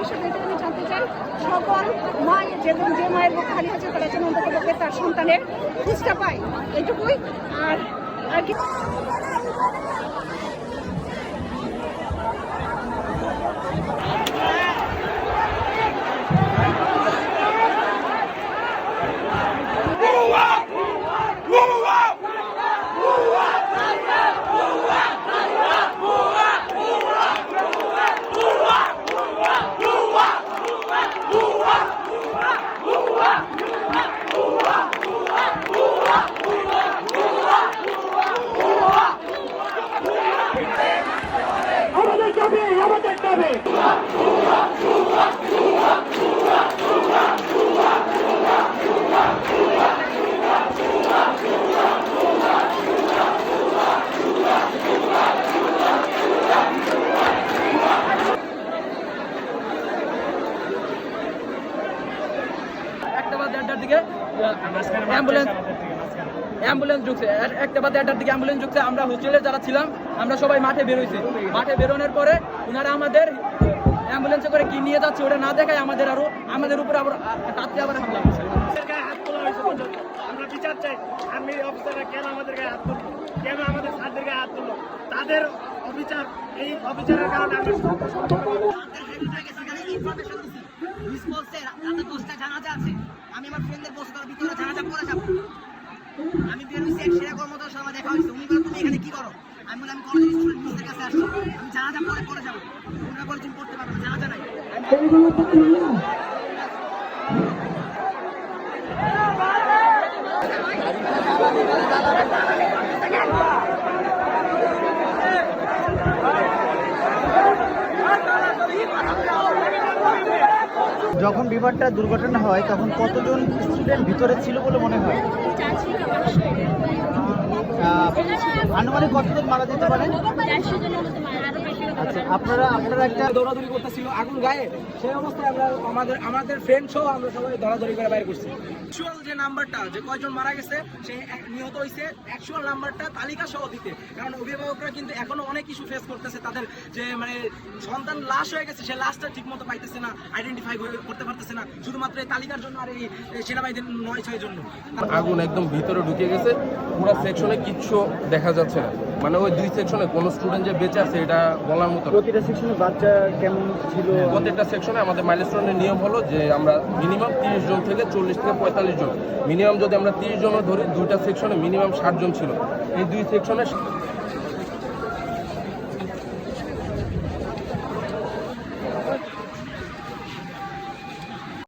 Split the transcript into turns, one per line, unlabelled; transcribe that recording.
হিসেবে এটা আমি জানতে চাই, সকল মা যে মায়ের বুক খালি হয়েছে তারা যেন অন্তত তার সন্তানের খুঁজটা পায়, এটুকুই। আর কি
অ্যাম্বুলেন্স ঢুকছে, 1টা বা 1:30টার দিকে অ্যাম্বুলেন্স ঢুকছে। আমরা হোস্টেলে যারা ছিলাম আমরা সবাই মাঠে বেরোইছি। মাঠে বেরোনোর পরে ওনারা আমাদের অ্যাম্বুলেন্সে করে কি নিয়ে যাচ্ছে ওটা না দেখায় আমাদের উপরে আবার রাত্রে আবার হামলা করছে।
আমরা বিচার চাই, আমি অফিসাররা কেন আমাদের গায়ে হাত তুললো, কেন আমাদের স্যারদের গায়ে হাত তুললো, তাদের অবিচার, এই অবিচারের কারণে আমরা
আমি আমার ফ্রেন্ডদের বসে তার ভিতরে জানাজা করে যাবো। আমি বেরোইছি এক সেরা কর্মচারীর সাথে দেখা হয়েছে। উনি বলে তুমি এখানে কি করো? আমি বলে আমি কলেজের স্টুডেন্ট, মিসের কাছে আসছি, আমি জানাজা পরে যাবো। ওনারা বলে তুমি পড়তে পারবে না, জানাজা নাই।
যখন বিমানটা দুর্ঘটনা হয় তখন কতজন স্টুডেন্ট ভিতরে ছিল বলে মনে হয়? আনুমানিক কতজন মারা যেতে পারে? আচ্ছা, আপনারা একটা
দৌড়াদৌড়ি করতেছিল আগুন গায়ে, সেই অবস্থায় আমরা আমাদের ফ্রেন্ড সহ আমরা সবাই দৌড়াদৌড়ি করে বাইরে করছি। অ্যাকচুয়াল যে নাম্বারটা, যে কয়জন মারা গেছে, সেই নিহত হয়েছে, অ্যাকচুয়াল নাম্বারটা তালিকা সহ দিতে, কারণ অভিভাবকরা কিন্তু এখনো অনেক ইস্যু ফেস করতেছে। তাদের যে মানে সন্তান লাশ হয়ে গেছে, সেই লাশটা ঠিক মতো পাইতেছে না, আইডেন্টিফাই করতে পারতেছে না, শুধুমাত্র এই তালিকার জন্য আর এই সেনাবাহিনীর 9-6 জন্য।
আগুন একদম ভিতরে ঢুকে গেছে, পুরো সেকশনে কিচ্ছু দেখা যাচ্ছে না। মানে ওই 2 সেকশনে কোন স্টুডেন্ট যে বেঁচে আছে এটা বলার মতো।
প্রতিটা সেকশনে বাচ্চা কেমন ছিল?
প্রত্যেকটা সেকশনে আমাদের মাইলস্টোনের নিয়ম হলো যে আমরা মিনিমাম 30 জন থেকে 40 থেকে 45 জন, মিনিমাম যদি আমরা 30 জনও ধরি, 2টা সেকশনে মিনিমাম 60 জন ছিল। এই 2 সেকশনে